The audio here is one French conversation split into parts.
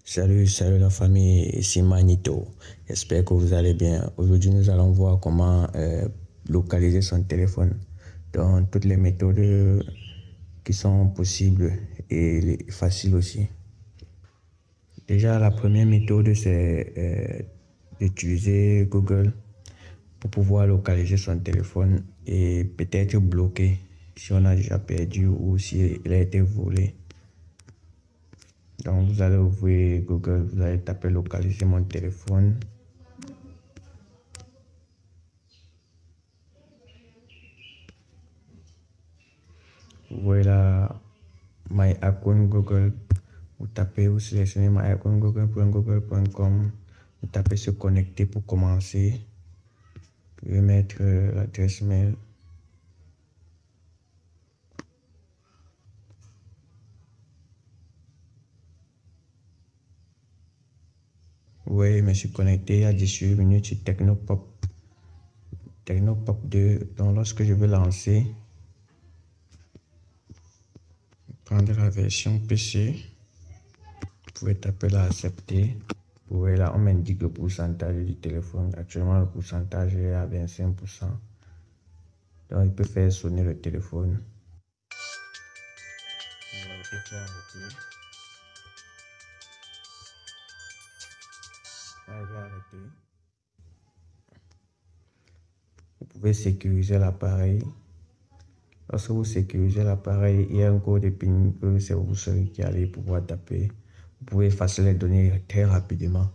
Salut la famille, ici Manito. J'espère que vous allez bien. Aujourd'hui, nous allons voir comment localiser son téléphone dans toutes les méthodes qui sont possibles et faciles aussi. Déjà, la première méthode, c'est d'utiliser Google pour pouvoir localiser son téléphone et peut-être bloquer si on a déjà perdu ou si il a été volé. Donc, vous allez ouvrir Google, vous allez taper localiser mon téléphone. Voilà My Account Google. Vous tapez, vous sélectionnez My Account Google.google.com. Vous tapez se connecter pour commencer. Vous pouvez mettre l'adresse mail. Oui, je me suis connecté il y a 18 minutes sur Technopop. Technopop 2. Donc, lorsque je vais lancer, prendre la version PC, vous pouvez taper là, accepter. Voilà, on m'indique le pourcentage du téléphone. Actuellement, le pourcentage est à 25%. Donc, il peut faire sonner le téléphone. Vous pouvez sécuriser l'appareil. Lorsque vous sécurisez l'appareil, il y a un code de PIN que c'est vous seul qui allez pouvoir taper. Vous pouvez effacer les données très rapidement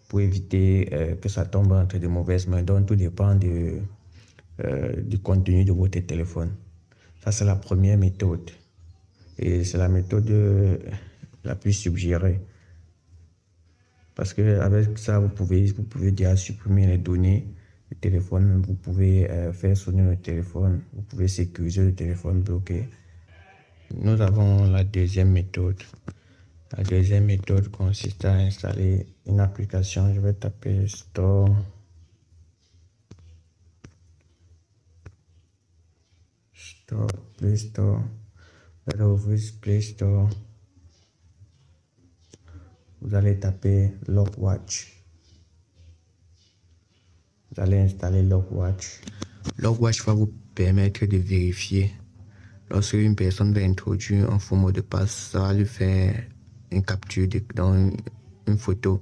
pour éviter que ça tombe entre de mauvaises mains. Donc, tout dépend du contenu de votre téléphone. Ça, c'est la première méthode. Et c'est la méthode la plus suggérée. Parce que avec ça, vous pouvez déjà supprimer les données du téléphone. Vous pouvez faire sonner le téléphone. Vous pouvez sécuriser le téléphone bloqué. Nous avons la deuxième méthode. La deuxième méthode consiste à installer une application. Je vais taper Store. Play Store. Vous allez ouvrir Play Store. Vous allez taper Logwatch. Vous allez installer Logwatch. Logwatch va vous permettre de vérifier. Lorsque une personne va introduire un faux mot de passe, ça va lui faire une capture dans une photo.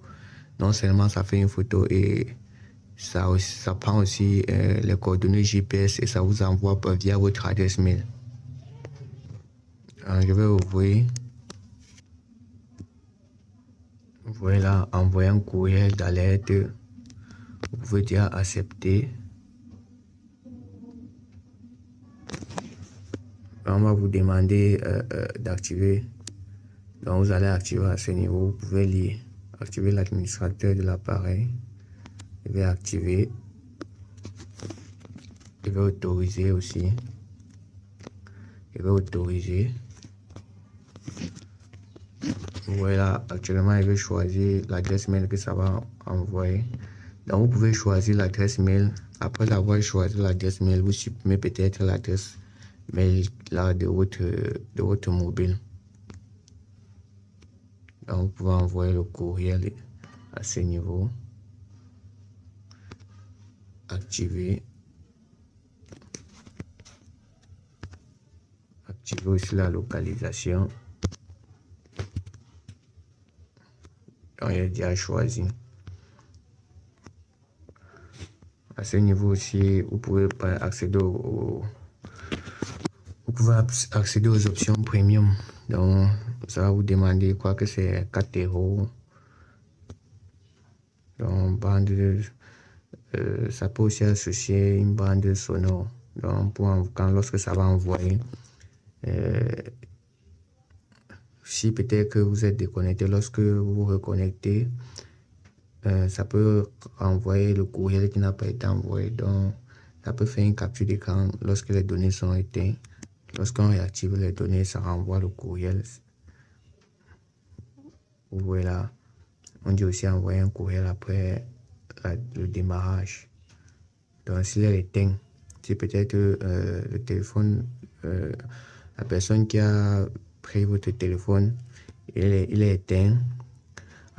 Non seulement ça fait une photo et ça prend aussi les coordonnées GPS et ça vous envoie via votre adresse mail. Alors, je vais ouvrir. Voilà, envoyer un courriel d'alerte. Vous pouvez dire accepter. On va vous demander d'activer. Donc vous allez activer à ce niveau. Vous pouvez lire. Activer l'administrateur de l'appareil. Je vais activer. Je vais autoriser aussi. Je vais autoriser. Voilà, actuellement, je vais choisir l'adresse mail que ça va envoyer. Donc, vous pouvez choisir l'adresse mail. Après avoir choisi l'adresse mail, vous supprimez peut-être l'adresse mail là de votre mobile. Donc, vous pouvez envoyer le courriel à ce niveau. Activer. Activer aussi la localisation. Donc, il est déjà choisi. À ce niveau aussi, vous pouvez accéder aux options premium. Donc, ça va vous demander quoi que c'est 4 €. Donc, ça peut aussi associer une bande sonore. Donc, lorsque ça va envoyer, si peut-être que vous êtes déconnecté, lorsque vous vous reconnectez, ça peut envoyer le courriel qui n'a pas été envoyé. Donc, ça peut faire une capture d'écran lorsque les données sont éteintes. Lorsqu'on réactive les données, ça renvoie le courriel. Voilà. On dit aussi envoyer un courriel après le démarrage. Donc, s'il est éteint, c'est peut-être le téléphone, la personne qui a pris votre téléphone, il est éteint.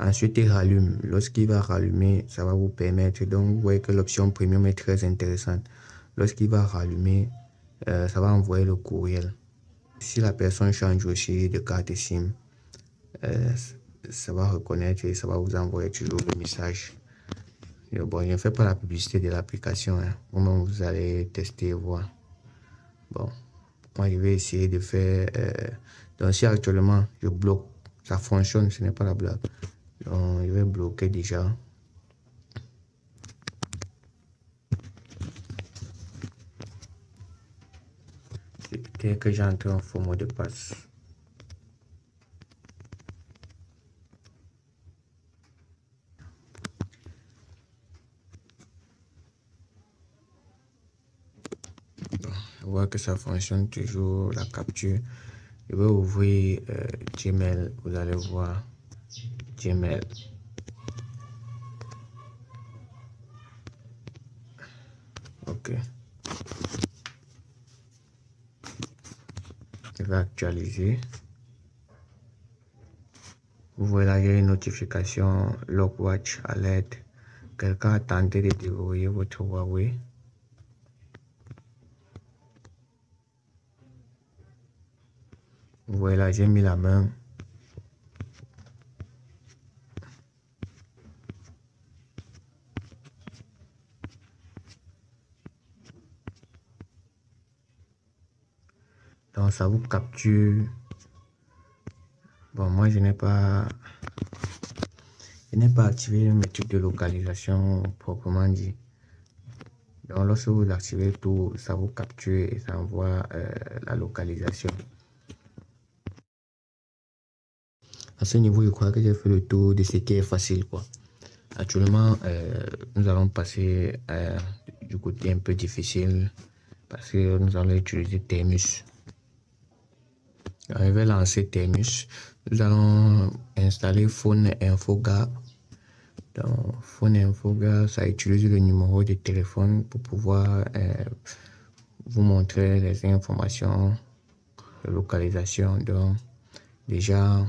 Ensuite, il rallume. Lorsqu'il va rallumer, ça va vous permettre. Donc, vous voyez que l'option premium est très intéressante. Lorsqu'il va rallumer, ça va envoyer le courriel. Si la personne change aussi de carte SIM, ça va reconnaître et ça va vous envoyer toujours le message. Et bon, je ne fais pas la publicité de l'application. Hein. Vous allez tester et voir. Bon, moi, je vais essayer de faire... donc, si actuellement, je bloque, ça fonctionne, ce n'est pas la blague. Donc, je vais bloquer déjà. Dès que j'entre un faux mot de passe. Je vois que ça fonctionne toujours, la capture. Je vais ouvrir Gmail, vous allez voir Gmail. Ok. Je vais actualiser. Vous voyez là, il y a une notification Logwatch Alert. Quelqu'un a tenté de déverrouiller votre Huawei. Vous voyez là, j'ai mis la main. Donc ça vous capture. Bon, moi je n'ai pas activé le méthode de localisation proprement dit. Donc lorsque vous activez tout, ça vous capture et ça envoie la localisation. À ce niveau, je crois que j'ai fait le tour de ce qui est facile, quoi. Actuellement, nous allons passer du côté un peu difficile parce que nous allons utiliser Thermus. Je vais lancer Thermus. Nous allons installer Phone Infoga. Dans Phone Infoga, ça utilise le numéro de téléphone pour pouvoir vous montrer les informations de localisation. Donc, déjà,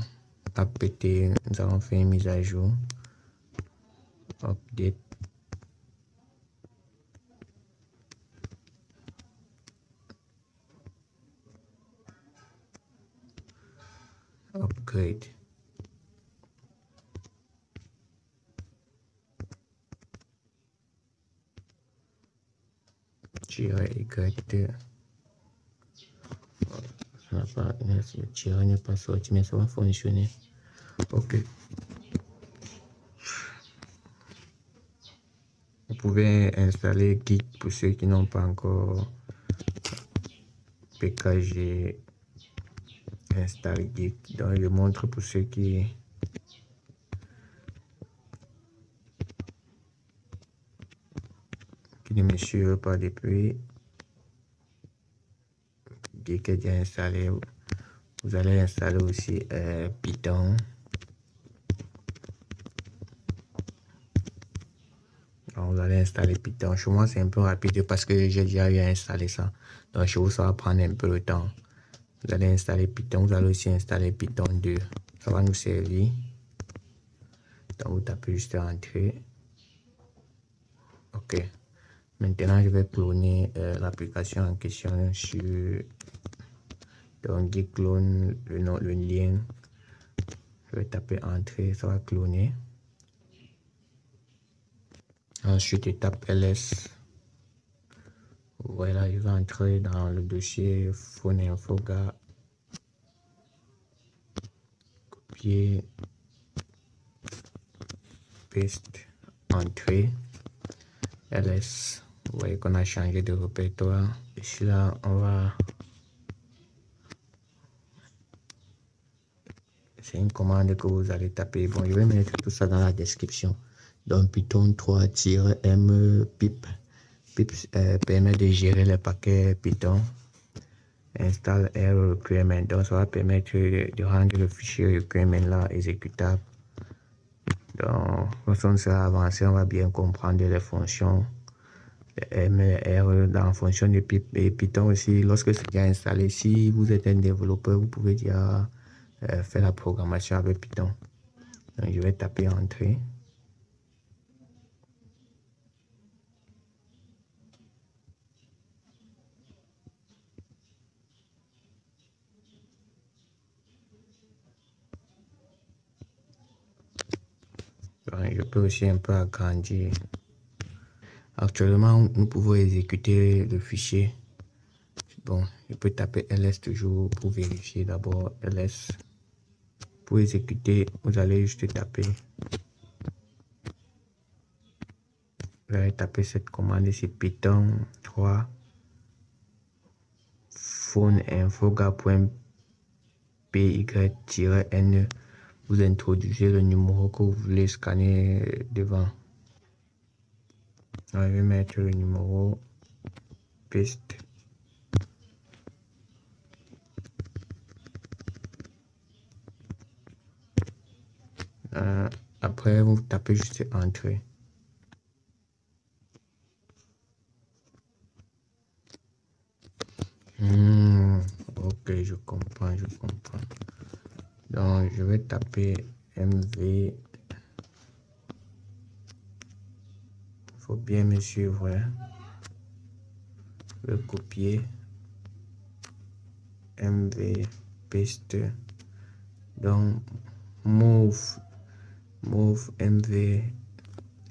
apt, nous allons faire une mise à jour. Update. Upgrade. Y2. Ça n'a pas, le tiré n'est pas sorti, mais ça va fonctionner. Ok. Vous pouvez installer Git pour ceux qui n'ont pas encore PKG. Installe Git. Donc je montre pour ceux qui ne me suivent pas depuis. Git est déjà installé. Vous allez installer aussi Python. Donc, vous allez installer Python. Chez moi, c'est un peu rapide parce que j'ai déjà eu à installer ça. Donc, chez vous, ça va prendre un peu de temps. Vous allez installer Python. Vous allez aussi installer Python 2. Ça va nous servir. Donc, vous tapez juste Entrée. OK. Maintenant, je vais cloner l'application en question sur donc Git clone, le lien. Je vais taper Entrée. Ça va cloner. Ensuite, je tape ls. Voilà, je vais entrer dans le dossier Phone Infoga. Copier. Paste. Entrée. ls. Vous voyez qu'on a changé de répertoire. Ici, là, on va... C'est une commande que vous allez taper. Bon, je vais mettre tout ça dans la description. Donc, Python 3-m pip. Pip permet de gérer les paquets Python. Installe R requirement. Donc, ça va permettre de rendre le fichier requirement là exécutable. Donc, lorsqu'on sera avancé, on va bien comprendre les fonctions. M et R dans la fonction de pip et Python aussi. Lorsque c'est déjà installé, si vous êtes un développeur, vous pouvez déjà faire la programmation avec Python. Donc, je vais taper entrée. Donc, je peux aussi un peu agrandir. Actuellement, nous pouvons exécuter le fichier. Bon, je peux taper ls toujours pour vérifier d'abord ls. Pour exécuter, vous allez juste taper. Vous allez taper cette commande ici, Python 3 phoneinfoga.py-n. Vous introduisez le numéro que vous voulez scanner devant. Je vais mettre le numéro paste. Après, vous tapez juste entrée. Ok, je comprends. Donc, je vais taper MV. Il faut bien me suivre. Je vais copier. MV, paste. Donc, move MV.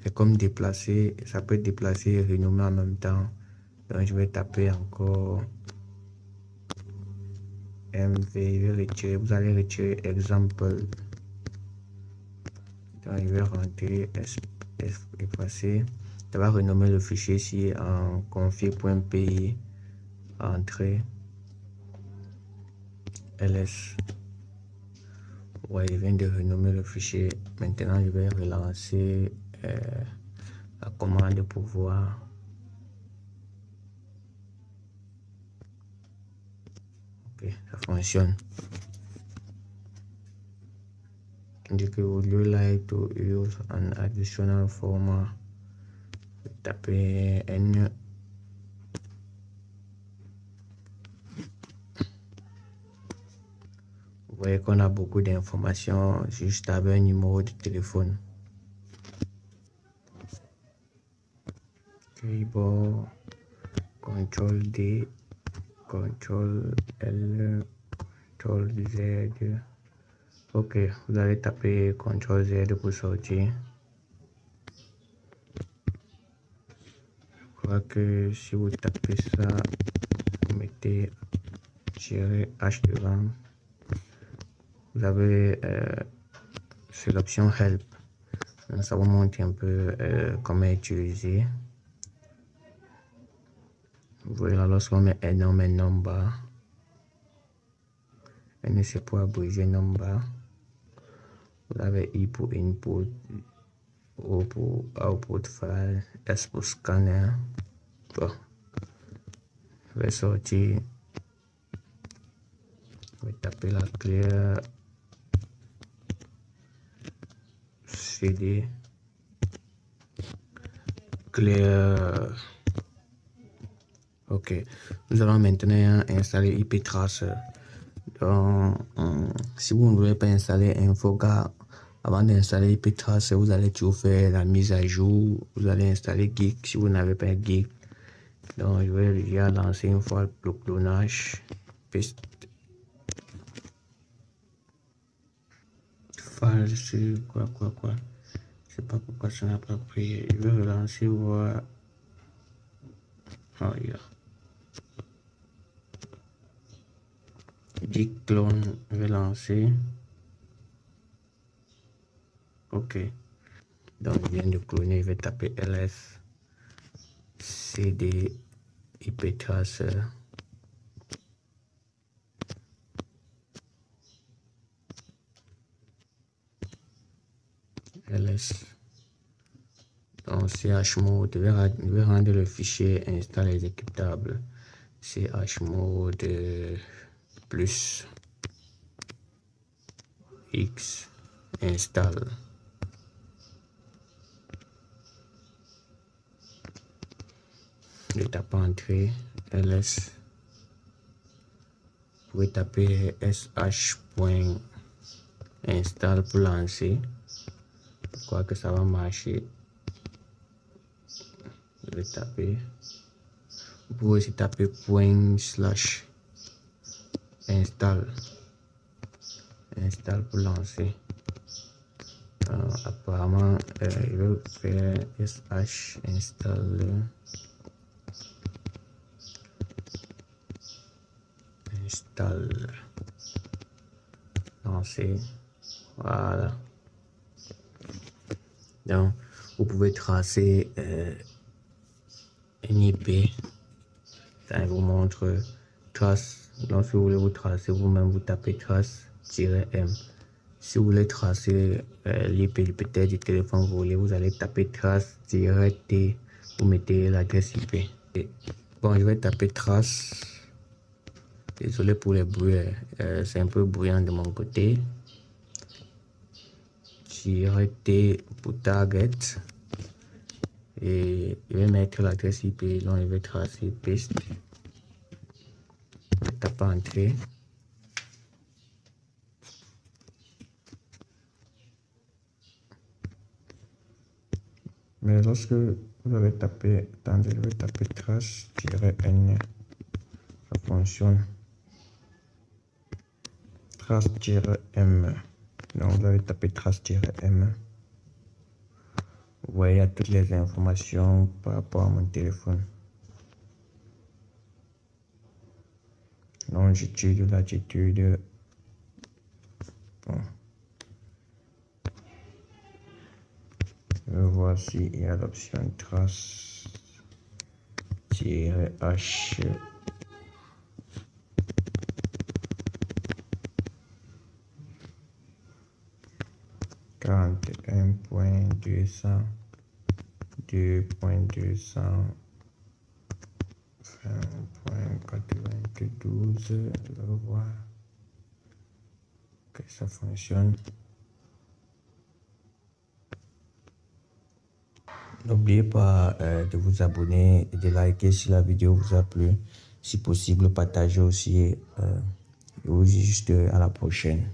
C'est comme déplacer. Ça peut déplacer et renommer en même temps. Donc, je vais taper encore MV. Je vais retirer. Vous allez retirer exemple. Donc, je vais rentrer effacer. Ça va renommer le fichier ici en config.py. Entrée. ls. Ouais, je viens de renommer le fichier. Maintenant, je vais relancer la commande pour voir. Ok, ça fonctionne. Du coup, would you like to use an additional format? Taper N. Vous voyez qu'on a beaucoup d'informations juste avec un numéro de téléphone. Keyboard, CTRL D, CTRL L, CTRL Z. Ok, vous allez taper CTRL Z pour sortir. Je crois que si vous tapez ça, vous mettez -H devant. Vous avez sur l'option Help. Donc, ça vous montre un peu comment utiliser. Vous voyez là, lorsqu'on met énorme number, N c'est pour abréger number. Vous avez I pour input, O pour output file, S pour scanner. Bon, je vais sortir. Je vais taper la clear CD. Clear. Ok, nous allons maintenant installer IP Tracer. Donc, si vous ne voulez pas installer Infoga, avant d'installer IP Tracer, vous allez toujours faire la mise à jour. Vous allez installer Geek si vous n'avez pas Geek. Donc, je vais déjà lancer une fois le clonage. Paste. File sur quoi. Je sais pas pourquoi ça n'a pas pris. Je vais relancer voir. Oh, yeah. Geek clone, je vais lancer. Ok. Donc, je viens de cloner. Je vais taper ls cd IP tracer. ls. Donc, chmod, je vais rendre le fichier install exécutable. chmod plus x install. Je tape entrée ls. Vous pouvez taper sh.install pour lancer. Je crois que ça va marcher. Je vais taper. Vous pouvez aussi taper /install. Install pour lancer. Apparemment, il veut faire sh install. Install. Lancer. Voilà. Donc, vous pouvez tracer une IP. Ça vous montre trace. Donc, si vous voulez vous tracer vous-même, vous tapez trace-m. Si vous voulez tracer l'IP peut-être du téléphone, vous allez taper trace-t. Vous mettez l'adresse IP. Bon, je vais taper trace. Désolé pour les bruits, c'est un peu bruyant de mon côté. T pour target. Et je vais mettre l'adresse IP, donc je vais tracer paste. Je tape entrée. Mais lorsque vous allez taper, attendez, je vais taper trace-n, ça fonctionne. Trace-m, donc vous allez taper trace-m. Vous voyez toutes les informations par rapport à mon téléphone. Longitude, latitude. Bon. Je vais voir s'il y a l'option trace-h. (41.200 2.200 20.92). Je vais voir que ça fonctionne. N'oubliez pas de vous abonner et de liker si la vidéo vous a plu. Si possible, partagez aussi. Je vous dis juste à la prochaine.